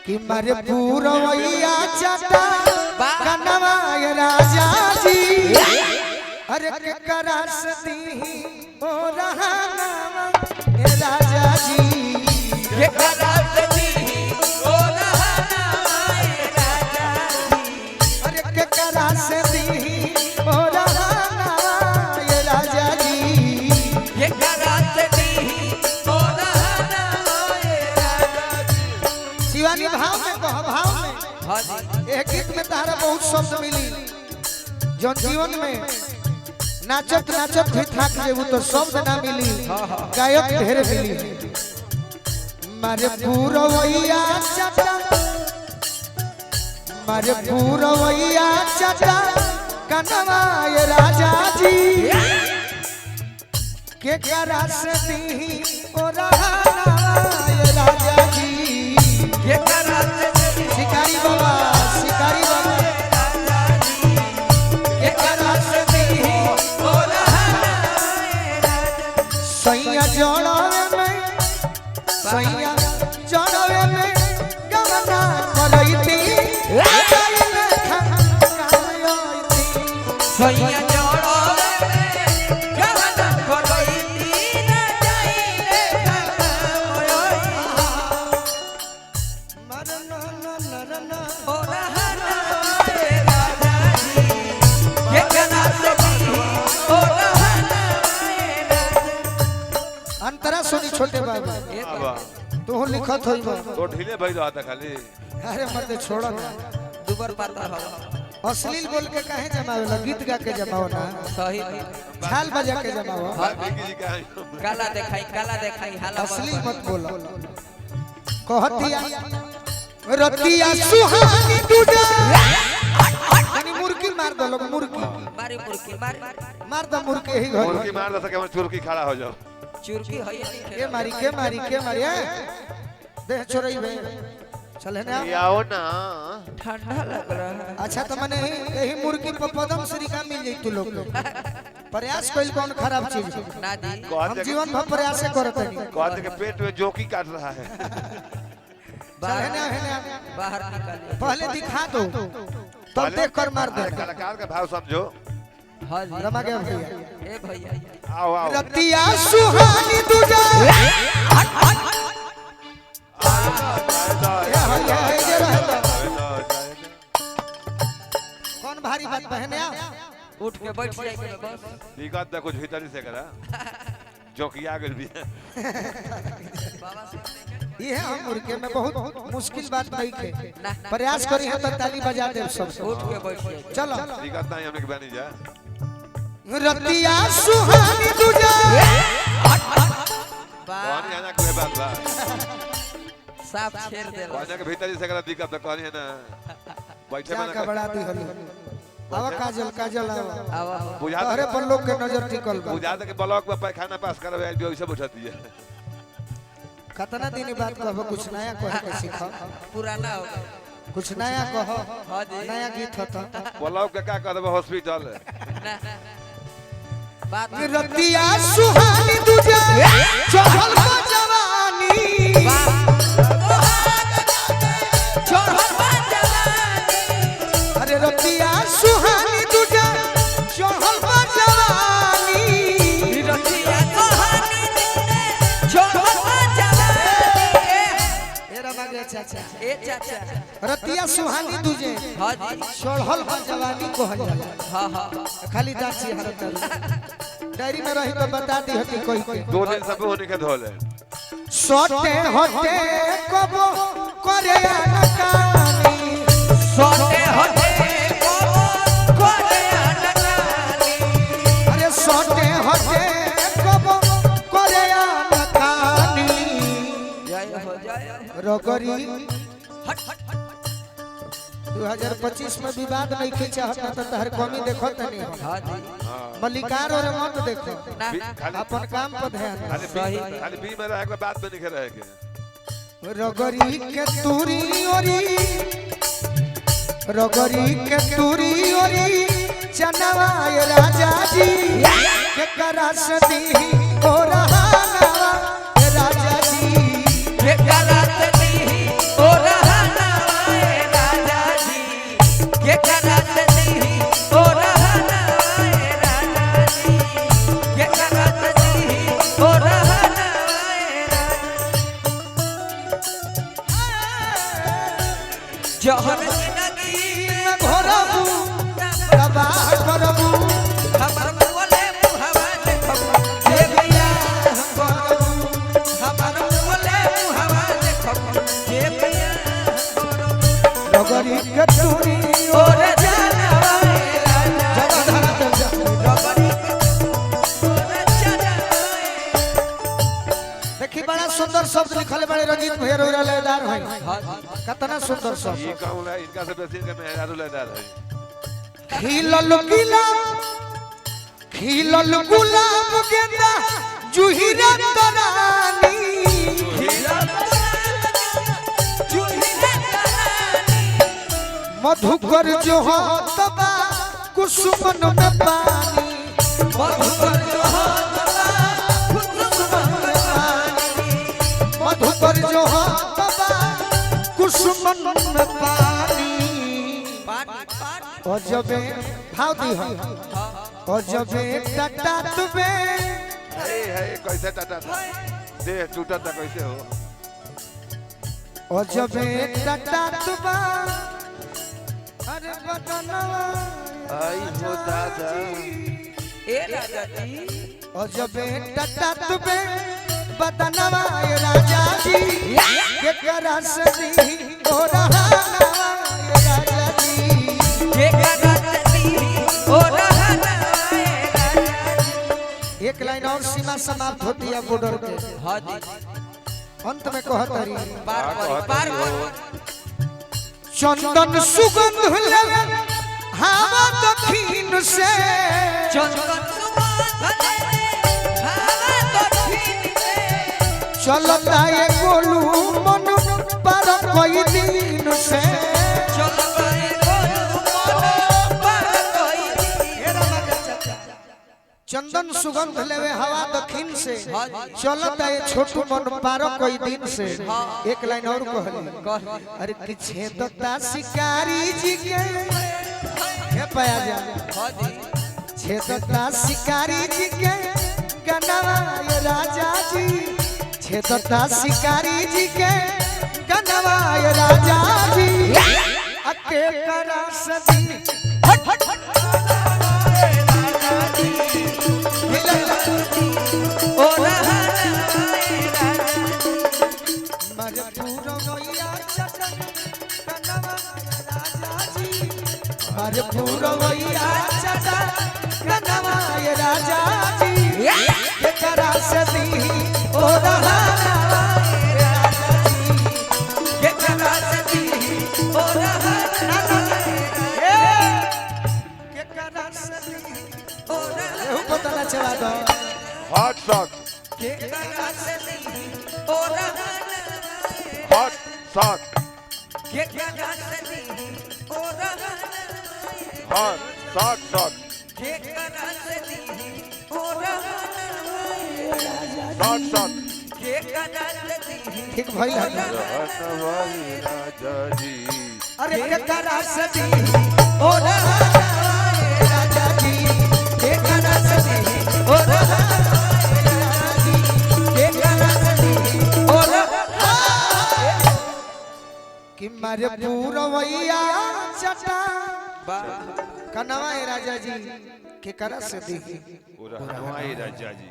कि मारे पूरवैया चटा कनवा ये राजा जी अरे के करासती ओ रहना ये राजा जी के करासती ओ रहना ये राजा जी अरे के करासती ओ रहना ये राजा जी के करासती ओ रहना ये राजा जी। शिवानी भाव में कह भाव में हां जी एक गीत में तारा बहुत शब्द मिली जो जीवन में नाचत नाचत भी थक जेबू तो शब्द ना मिली गायक ढेर मिली मारे पूरवैया चटा मारे पूरवैया चटा कनवा ये राजा जी के करासती ओ रहना ये राजा जी के करासती शिकारी बाबा के करासती ओ रहना ये राजा सैया जड़वे में गमना करैती सैया जोड़ो गहना करैती न जाइले ओ रहना ये राजा जी के करासती ओ रहना ये राजा। अंतरा सुनी छोटे बाबू तू लिखत होइबा तो ढीले भाई रहा था खाली अरे मत छोड़ो ना दुबर पाता हो अश्लील बोल के काहे जमावेला गीत गा के जमाओ ना सही झाल बजा के जमाओ बाकी जी का काला देखाई हाला अश्लील मत बोलो कहतिया रतिया सुहानी दूजा यानी मुर्गी मार दो लोग मुर्गी मारी मुर्गी मार दो मुर्गी ही घर मुर्गी मार दे सके चुरकी खड़ा हो जाओ चुरकी है के मारी देह छोड़ई बे चले ना आओ ना ठंडा लग रहा है। अच्छा तो मने यही मुर्गी पर पदम श्री का मिल जाई तू लोग प्रयास कइल कौन खराब चीज ना जी हम जीवन भर प्रयास करत नहीं कहते के पेट में जोकी काट रहा है चले ना बाहर निकालिए पहले दिखा दो तब देख कर मार दे कलाकार का भाव समझो हां जी रमा गया भैया ए भैया आओ आओ रतिया सुहानी दूजा कौन भारी बात बहने उठ के बैठ जाए के बस दिक्कत ना कुछ भीतर से करा जोकी आ गई भी बाबा से ये हम मुर्गे में बहुत मुश्किल बात नहीं है प्रयास करी है तो ताली बजा दे सब उठ के बैठ जाए चलो दिक्कत नहीं हमने के बनी जा रतिया सुहानी दूजा कौन है ना कोई बात बा साफ छेड़ दे कौन के भीतर से करा दिक्कत ना कौन है ना बैठे क्या में का बड़ा दी हली आवा काजल आवा बुझा अरे पर लोग के नजर टिकल बा बुझा दे के ब्लॉक में पैखाना पास करवे जो ऐसे बुझाती है कितना दिन बाद कहबो कुछ नया कह के सिखा पुराना हो गया कुछ नया कहो हां जी नया गीत होता ब्लॉक के क्या करबे हॉस्पिटल ना बात रतिया सुहानी दूजा चढ़ल बा जवानी छोड़ बा जवानी अरे रतिया सुहानी दूजा चढ़ल बा जवानी रतिया कहानी छोड़ बा जवानी ए रमा गया चाचा ए चाचा रतिया सुहानी दूजे हां जी चढ़ल बा जवानी कहल जाला हां हां खाली दाची हरत डायरी में रही तो बता दी हती कोई कोई 2 दिन सब होने के धोले सोटे होते कबो करे अनकानी सोते होते कोरे अनकानी अरे सोटे होते कबो करे अनकानी जय हो जय रोगरी हट हट 2025 में विवाद नहीं के चाहत ना तो हर कमी देखो तनी हां जी मलिकार और मत देखो ना अपन काम पर ध्यान दो। खाली बी में रह के बात में नहीं रह के रगरी के तूरी ओरी रगरी के तूरी ओरी चनवा ये राजा जी के करासती ओ रहाना ये राजा जी के करासती ओ रहना जहर जिंदगी में घोरबू तबाह करबू हमर बोले मुहवा देखबू जे भैया करबू हमर बोले मुहवा देखबू जे भैया करबू रगड़ी के टूरी और जानवा जगधरा तो रगड़ी और जानवा देखी बड़ा सुंदर शब्द लिखल बड़े रंजीत भैया रोरा लयदार है कितना सुंदर शब्द ये कहूँ ना इनका से बेसी इनका मेहरारू लेदार है खिलल गुलाब गेंदा जूही रानी मधुकर जो हो तबा कुसुमन में पानी मधुकर जो हो तबा कुसुमन में पानी मधुकर जो हो तबा कुसुमन में पानी और जबे भाव दी हो और जबे टटा तुबे है कैसे टाटा था देह टूटा था कैसे हो और जबे टटा तुबा अरे बदनवा आई हो दादा ए राजा जी और जबे टटा तुबे बदनवा ये राजा जी के करा सदी हो रहा ये राजा जी के करती ओ रहना एक लाइन और सीमा समाप्त होती है बॉर्डर के हां जी अंत में कहतरी पार कर चंदन सुगंध लगे हवा दक्षिण से चंदन सुगंध हवा दक्षिण से चलता ये गोलू मन पर कोई दिन से चल गए बोलू मन पर कोई चंदन सुगंध लेवे हवा दक्षिण से चलता ये छोटू मन पारो कोई दिन से एक लाइन और कहली अरे पीछे दत्ता शिकारी जी के ये पाया जा हां जी छेदता शिकारी जी के गनवा ये राजा जी छेदता शिकारी जी के गनवा ये राजा जी अके करा सदी हट हट हट ओ रहना मरपुर मैया चटन गनवा ये राजा जी मरपुर मैया चटन गनवा ये राजा जी के करा सदी ओ रहा के करती ओ रहना के करा सदी ओ रहना एहू पता ना चला दो हॉट शॉट के करती ओ रहना हॉट शॉट के करती ओ रहना हॉट शॉट शॉट के करती ओ रहना शॉट शॉट के करती ठीक भाई है रहनवाई राजा जी अरे के करा सदी ओ रहा राजा जी के करा सदी ओ रहा राजा जी के करा सदी ओ रहा कि मारे पूरवैया चटा कनवा राजा जी के करा सदी रहनवाई राजा जी